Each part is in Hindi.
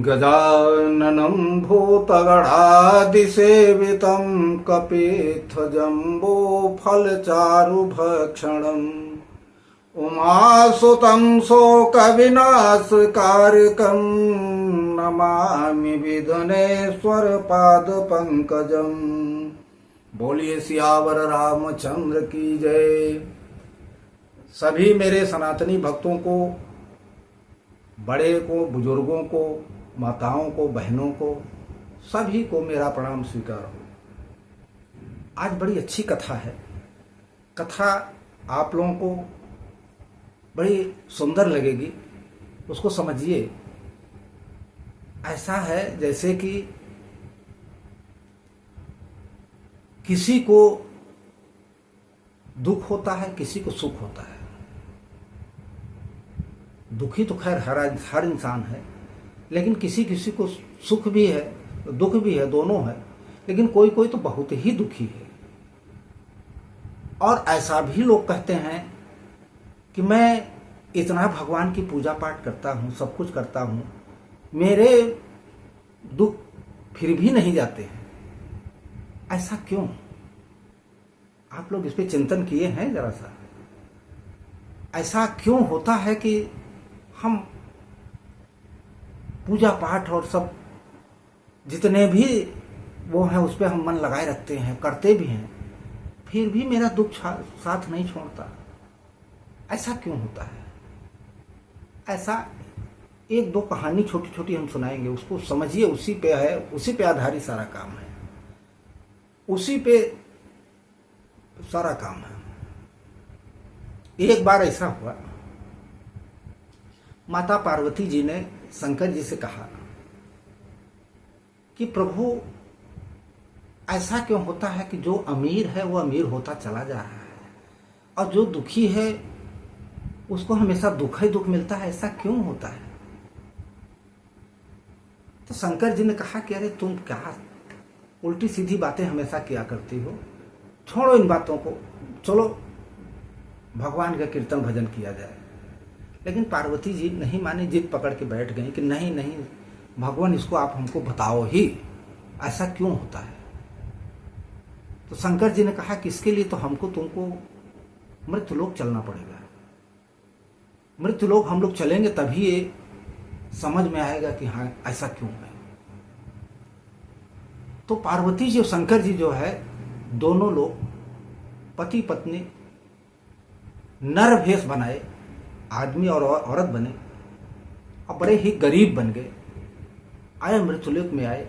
गजाननं भूतगणादिसेवितं कपिध्वजम्बोफलचारुभक्षणम् उमासुतं शोकविनाशकारकं नमामि विघ्नेश्वर पादपंकजं। बोलिए सियावर रामचंद्र की जय। सभी मेरे सनातनी भक्तों को, बड़े को, बुजुर्गों को, माताओं को, बहनों को, सभी को मेरा प्रणाम स्वीकार हो। आज बड़ी अच्छी कथा है। कथा आप लोगों को बड़ी सुंदर लगेगी, उसको समझिए। ऐसा है जैसे कि किसी को दुख होता है, किसी को सुख होता है। दुखी तो खैर हर इंसान है, लेकिन किसी किसी को सुख भी है, दुख भी है, दोनों है। लेकिन कोई कोई तो बहुत ही दुखी है। और ऐसा भी लोग कहते हैं कि मैं इतना भगवान की पूजा पाठ करता हूँ, सब कुछ करता हूँ, मेरे दुख फिर भी नहीं जाते हैं। ऐसा क्यों? आप लोग इस पे चिंतन किए हैं जरा सा? ऐसा क्यों होता है कि हम पूजा पाठ और सब जितने भी वो हैं उस पर हम मन लगाए रखते हैं, करते भी हैं, फिर भी मेरा दुख साथ नहीं छोड़ता? ऐसा क्यों होता है? ऐसा एक दो कहानी छोटी छोटी हम सुनाएंगे, उसको समझिए। उसी पे है, उसी पे आधारित सारा काम है, उसी पे सारा काम है। एक बार ऐसा हुआ, माता पार्वती जी ने शंकर जी से कहा कि प्रभु, ऐसा क्यों होता है कि जो अमीर है वो अमीर होता चला जा रहा है और जो दुखी है उसको हमेशा दुख ही दुख मिलता है? ऐसा क्यों होता है? तो शंकर जी ने कहा कि अरे तुम क्या उल्टी सीधी बातें हमेशा किया करती हो, छोड़ो इन बातों को, चलो भगवान का कीर्तन भजन किया जाए। लेकिन पार्वती जी नहीं मानी, जिद पकड़ के बैठ गई कि नहीं नहीं भगवान, इसको आप हमको बताओ ही, ऐसा क्यों होता है। तो शंकर जी ने कहा कि इसके लिए तो हमको तुमको मृत्युलोक चलना पड़ेगा। मृत्युलोक हम लोग चलेंगे तभी ये समझ में आएगा कि हाँ ऐसा क्यों है। तो पार्वती जी और शंकर जी जो है, दोनों लोग पति पत्नी नर भेष बनाए, आदमी और औरत बने और बड़े ही गरीब बन गए। आए मृत्युलोक में आए।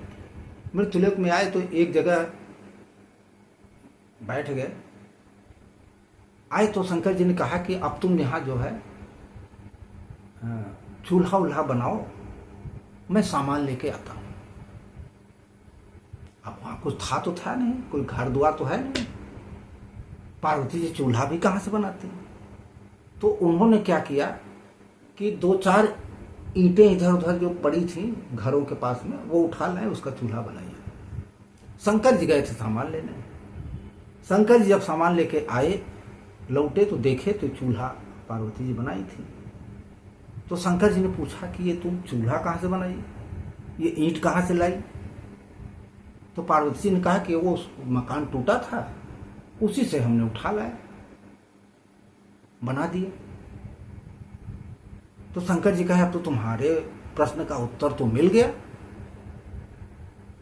मृत्युलोक में आए तो एक जगह बैठ गए। आए तो शंकर जी ने कहा कि अब तुम यहाँ जो है चूल्हा उल्हा बनाओ, मैं सामान लेके आता हूँ। अब वहाँ कुछ था तो था नहीं, कोई घर द्वार तो है नहीं। पार्वती जी चूल्हा भी कहाँ से बनाती? तो उन्होंने क्या किया कि दो चार ईंटें इधर उधर जो पड़ी थी घरों के पास में, वो उठा लाए, उसका चूल्हा बनाया। शंकर जी गए थे सामान लेने। शंकर जी जब सामान लेके आए, लौटे तो देखे तो चूल्हा पार्वती जी बनाई थी। तो शंकर जी ने पूछा कि ये तुम चूल्हा कहाँ से बनाई, ये ईंट कहाँ से लाई? तो पार्वती जी ने कहा कि वो मकान टूटा था, उसी से हमने उठा लाया, बना दिए। तो शंकर जी कहे अब तो तुम्हारे प्रश्न का उत्तर तो मिल गया। तो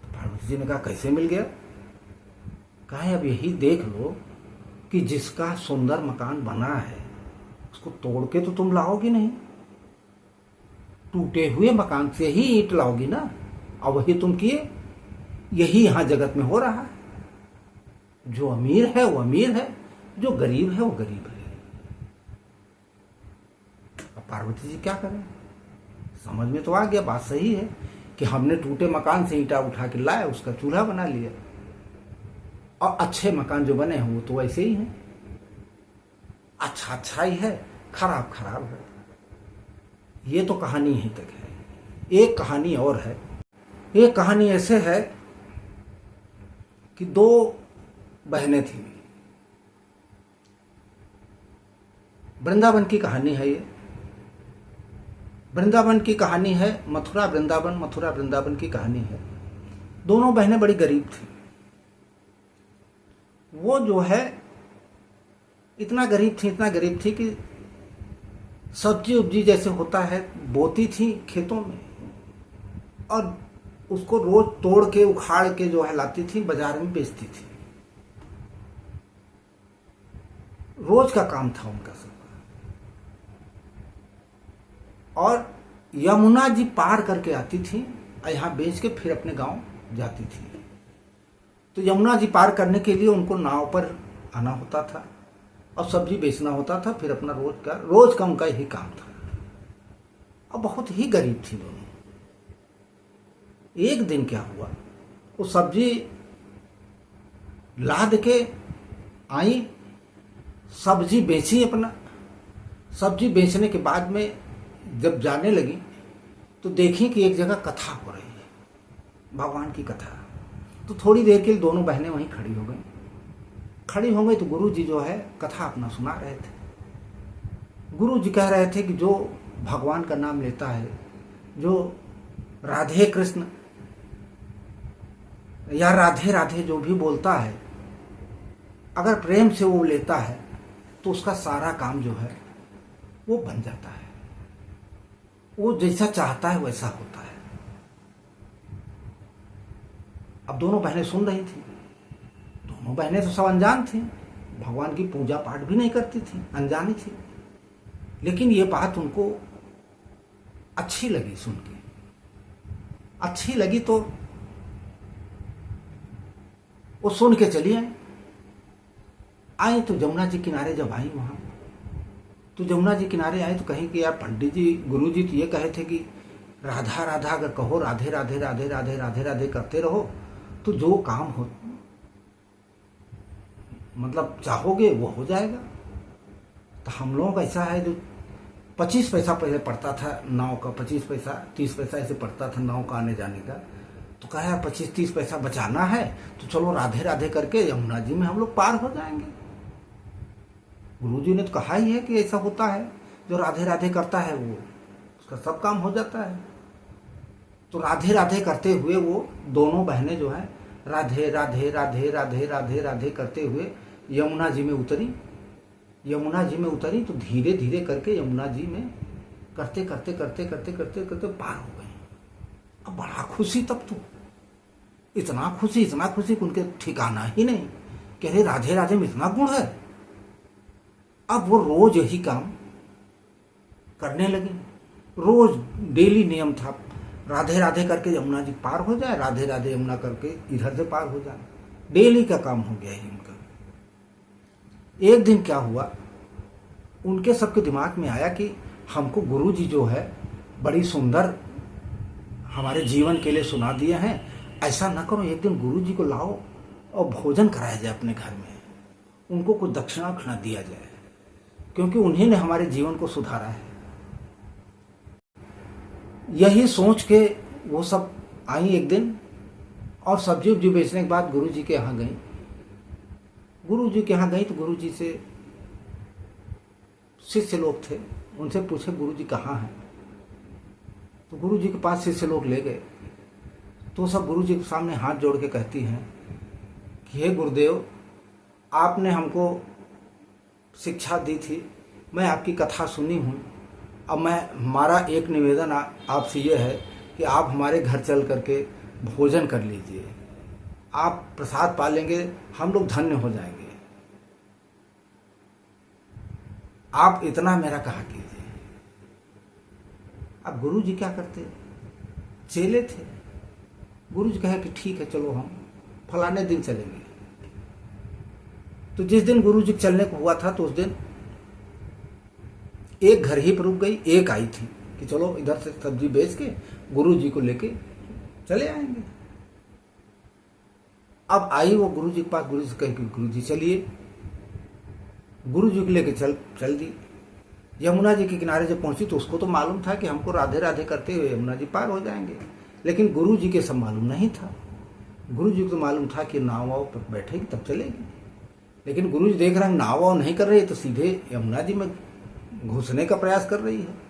पार्वती जी ने कहा कैसे मिल गया? कहे अब यही देख लो कि जिसका सुंदर मकान बना है उसको तोड़ के तो तुम लाओगी नहीं, टूटे हुए मकान से ही ईंट लाओगी ना। और वही तुम किए। यही यहां जगत में हो रहा है। जो अमीर है वो अमीर है, जो गरीब है वो गरीब है। अब पार्वती जी क्या करें? समझ में तो आ गया, बात सही है कि हमने टूटे मकान से ईंटा उठा के लाया, उसका चूल्हा बना लिया। और अच्छे मकान जो बने हैं वो तो वैसे ही हैं, अच्छा अच्छा ही है, खराब खराब है। ये तो कहानी यहीं तक है। एक कहानी और है। एक कहानी ऐसे है कि दो बहनें थीं। वृंदावन की कहानी है ये। वृंदावन की कहानी है, मथुरा वृंदावन की कहानी है। दोनों बहनें बड़ी गरीब थी। वो जो है इतना गरीब थी कि सब्जी उब्जी जैसे होता है बोती थी खेतों में, और उसको रोज तोड़ के उखाड़ के जो है लाती थी, बाजार में बेचती थी। रोज का काम था उनका सब। और यमुना जी पार करके आती थी, यहाँ बेच के फिर अपने गांव जाती थी। तो यमुना जी पार करने के लिए उनको नाव पर आना होता था और सब्जी बेचना होता था, फिर अपना रोज का उनका यही काम था। और बहुत ही गरीब थी दोनों। एक दिन क्या हुआ, वो सब्जी लाद के आई, सब्जी बेची अपना। सब्जी बेचने के बाद में जब जाने लगी तो देखी कि एक जगह कथा हो रही है, भगवान की कथा। तो थोड़ी देर के लिए दोनों बहनें वहीं खड़ी हो गई तो गुरु जी जो है कथा अपना सुना रहे थे। गुरु जी कह रहे थे कि जो भगवान का नाम लेता है, जो राधे कृष्ण या राधे राधे जो भी बोलता है, अगर प्रेम से वो लेता है तो उसका सारा काम जो है वो बन जाता है। वो जैसा चाहता है वैसा होता है। अब दोनों बहनें सुन रही थी। दोनों बहनें तो सब अनजान थी, भगवान की पूजा पाठ भी नहीं करती थी, अनजानी थी। लेकिन ये बात उनको अच्छी लगी, सुन के अच्छी लगी तो वो सुन के चली आई। तो जमुना जी किनारे जब आई वहां, तो जमुना जी किनारे आई तो कहीं कि यार पंडित जी, गुरु जी तो ये कहे थे कि राधा राधा अगर कहो, राधे राधे राधे राधे राधे राधे करते रहो तो जो काम हो मतलब चाहोगे वो हो जाएगा। तो हम लोगों का ऐसा है, जो 25 पैसा पहले पड़ता था नाव का, 25 पैसा 30 पैसा ऐसे पड़ता था नाव का आने जाने का। तो कहा यार 25-30 पैसा बचाना है तो चलो राधे राधे करके यमुना जी में हम लोग पार हो जाएंगे। गुरुजी ने तो कहा ही है कि ऐसा होता है, जो राधे राधे करता है वो उसका सब काम हो जाता है। तो राधे राधे करते हुए वो दोनों बहनें जो है राधे राधे राधे राधे राधे राधे करते हुए यमुना जी में उतरी। तो धीरे धीरे करके यमुना जी में करते करते करते करते करते करते पार हो गई। अब बड़ा खुशी, तब तो इतना खुशी कि उनके ठिकाना ही नहीं कि अरे राधे राधे में इतना गुण है। अब वो रोज यही काम करने लगी। रोज डेली नियम था, राधे राधे करके यमुना जी पार हो जाए, राधे राधे यमुना करके इधर से पार हो जाए। डेली का काम हो गया है इनका। एक दिन क्या हुआ, उनके सबके दिमाग में आया कि हमको गुरु जी जो है बड़ी सुंदर हमारे जीवन के लिए सुना दिए हैं। ऐसा ना करो, एक दिन गुरु जी को लाओ और भोजन कराया जाए अपने घर में, उनको कुछ दक्षिणा उक्षिणा दिया जाए, क्योंकि उन्हीं ने हमारे जीवन को सुधारा है। यही सोच के वो सब आई एक दिन, और सब्जी उब्जी बेचने के बाद गुरु जी के यहाँ गई। गुरु जी के यहाँ गई तो गुरु जी से शिष्य लोग थे, उनसे पूछे गुरु जी कहाँ हैं। तो गुरु जी के पास शिष्य लोग ले गए। तो सब गुरु जी के सामने हाथ जोड़ के कहती हैं कि हे गुरुदेव, आपने हमको शिक्षा दी थी, मैं आपकी कथा सुनी हूँ। अब हमारा एक निवेदन आपसे ये है कि आप हमारे घर चल करके भोजन कर लीजिए, आप प्रसाद पालेंगे, हम लोग धन्य हो जाएंगे। आप इतना मेरा कहा कीजिए। अब गुरु जी क्या करते, चेले थे। गुरु जी कहे कि ठीक है, चलो हम फलाने दिन चलेंगे। तो जिस दिन गुरु जी चलने को हुआ था, तो उस दिन एक घर ही पर रुक गई, एक आई थी कि चलो इधर से सब्जी बेच के गुरु जी को लेके चले आएंगे। अब आई वो गुरु जी के पास, गुरु जी कहे कि गुरु जी चलिए। गुरु जी को लेके चल दी। यमुना जी के किनारे जब पहुंची तो उसको तो मालूम था कि हमको राधे राधे करते हुए यमुना जी पार हो जाएंगे, लेकिन गुरु जी के सब मालूम नहीं था। गुरु जी को तो मालूम था कि नाव वाव पर बैठेगी तब चलेगी, लेकिन गुरु जी देख रहे हैं नाव वाव नहीं कर रही, तो सीधे यमुना जी में घुसने का प्रयास कर रही है।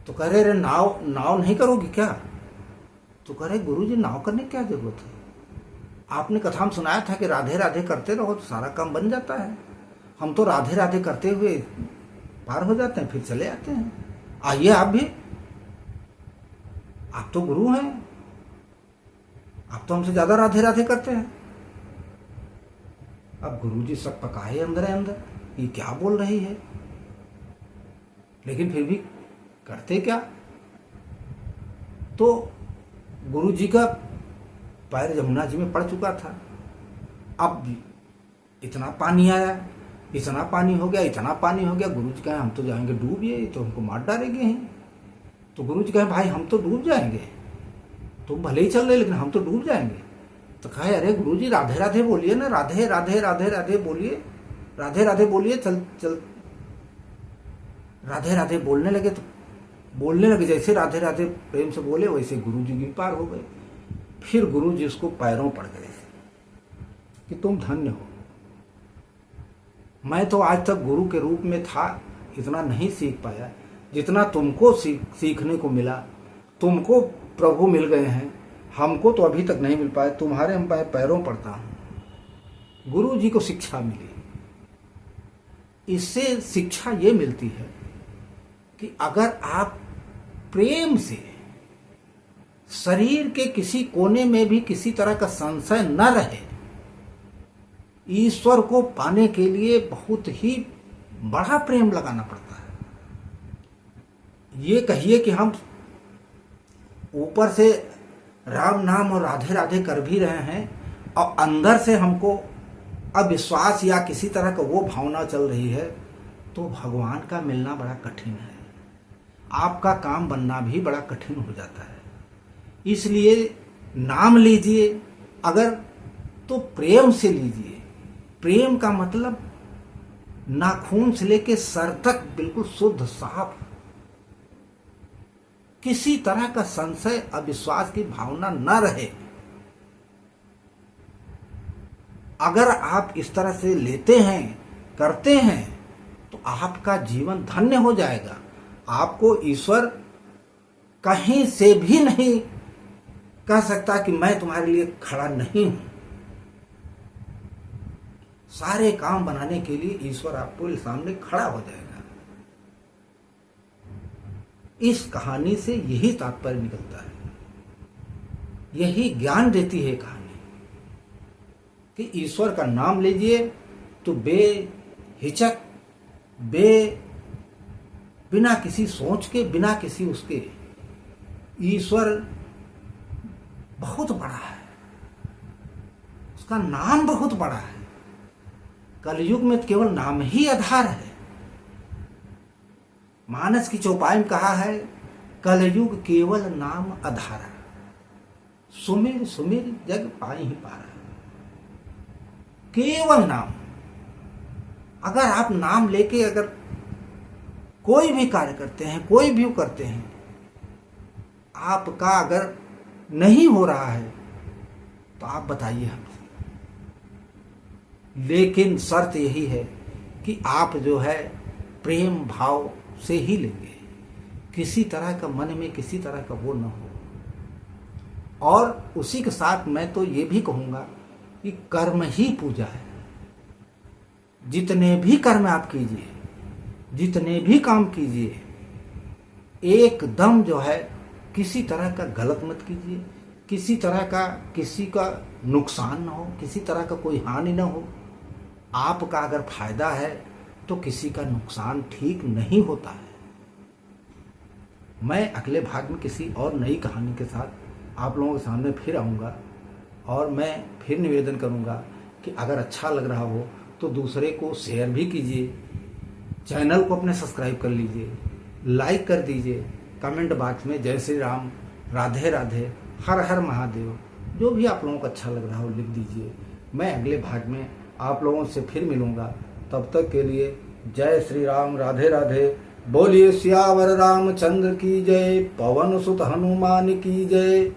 तो कह रहे नाव नाव नहीं करोगी क्या? तो कह रहे गुरुजी नाव करने की क्या जरूरत है? आपने कथा में सुनाया था कि राधे राधे करते रहो तो सारा काम बन जाता है। हम तो राधे राधे करते हुए पार हो जाते हैं, फिर चले आते हैं। आइए आप भी, आप तो गुरु हैं, आप तो हमसे ज्यादा राधे राधे करते हैं। अब गुरुजी सब पकाए अंदर अंदर, ये क्या बोल रही है, लेकिन फिर भी करते क्या। तो गुरुजी का पैर यमुना जी में पड़ चुका था। अब इतना पानी आया, इतना पानी हो गया, इतना पानी हो गया। गुरुजी कहे हम तो जाएंगे डूब, ये तो हमको मार डालेंगे हैं। तो गुरुजी कहे भाई हम तो डूब जाएंगे, तुम भले ही चल रहे लेकिन हम तो डूब जाएंगे। तो कहे अरे गुरुजी राधे राधे बोलिए ना, राधे राधे राधे राधे बोलिए, राधे राधे बोलिए, चल चल। राधे राधे बोलने लगे, तो बोलने लगे जैसे राधे राधे प्रेम से बोले वैसे गुरुजी भी पार हो गए। फिर गुरुजी उसको पैरों पड़ गए कि तुम धन्य हो, मैं तो आज तक गुरु के रूप में था, इतना नहीं सीख पाया जितना तुमको सीखने को मिला। तुमको प्रभु मिल गए हैं, हमको तो अभी तक नहीं मिल पाए, तुम्हारे हम पैरों पड़ता हूं। गुरु जी को शिक्षा मिली। इससे शिक्षा ये मिलती है कि अगर आप प्रेम से शरीर के किसी कोने में भी किसी तरह का संशय न रहे, ईश्वर को पाने के लिए बहुत ही बड़ा प्रेम लगाना पड़ता है। ये कहिए कि हम ऊपर से राम नाम और राधे राधे कर भी रहे हैं और अंदर से हमको अविश्वास या किसी तरह का वो भावना चल रही है, तो भगवान का मिलना बड़ा कठिन है, आपका काम बनना भी बड़ा कठिन हो जाता है। इसलिए नाम लीजिए अगर तो प्रेम से लीजिए। प्रेम का मतलब नाखून से लेके सर तक बिल्कुल शुद्ध साफ, किसी तरह का संशय अविश्वास की भावना न रहे। अगर आप इस तरह से लेते हैं, करते हैं, तो आपका जीवन धन्य हो जाएगा। आपको ईश्वर कहीं से भी नहीं कह सकता कि मैं तुम्हारे लिए खड़ा नहीं हूं। सारे काम बनाने के लिए ईश्वर आपको सामने खड़ा हो जाएगा। इस कहानी से यही तात्पर्य निकलता है, यही ज्ञान देती है कहानी कि ईश्वर का नाम लीजिए तो बेहिचक, बिना किसी सोच के, बिना किसी उसके, ईश्वर बहुत बड़ा है, उसका नाम बहुत बड़ा है। कलयुग में केवल नाम ही आधार है। मानस की चौपाई में कहा है कलयुग केवल नाम आधार, सुमिर सुमिर जग पाई ही पारा। केवल नाम, अगर आप नाम लेके अगर कोई भी कार्य करते हैं, कोई भी करते हैं, आपका अगर नहीं हो रहा है तो आप बताइए हमसे। लेकिन शर्त यही है कि आप जो है प्रेम भाव से ही लेंगे, किसी तरह का मन में किसी तरह का वो न हो। और उसी के साथ मैं तो ये भी कहूंगा कि कर्म ही पूजा है। जितने भी कर्म आप कीजिए, जितने भी काम कीजिए, एकदम जो है किसी तरह का गलत मत कीजिए, किसी तरह का किसी का नुकसान न हो, किसी तरह का कोई हानि न हो। आपका अगर फायदा है तो किसी का नुकसान ठीक नहीं होता है। मैं अगले भाग में किसी और नई कहानी के साथ आप लोगों के सामने फिर आऊँगा और मैं फिर निवेदन करूँगा कि अगर अच्छा लग रहा हो तो दूसरे को शेयर भी कीजिए, चैनल को अपने सब्सक्राइब कर लीजिए, लाइक कर दीजिए, कमेंट बॉक्स में जय श्री राम, राधे राधे, हर हर महादेव, जो भी आप लोगों को अच्छा लग रहा हो लिख दीजिए। मैं अगले भाग में आप लोगों से फिर मिलूंगा, तब तक के लिए जय श्री राम, राधे राधे। बोलिए सियावर रामचंद्र की जय, पवन सुत हनुमान की जय।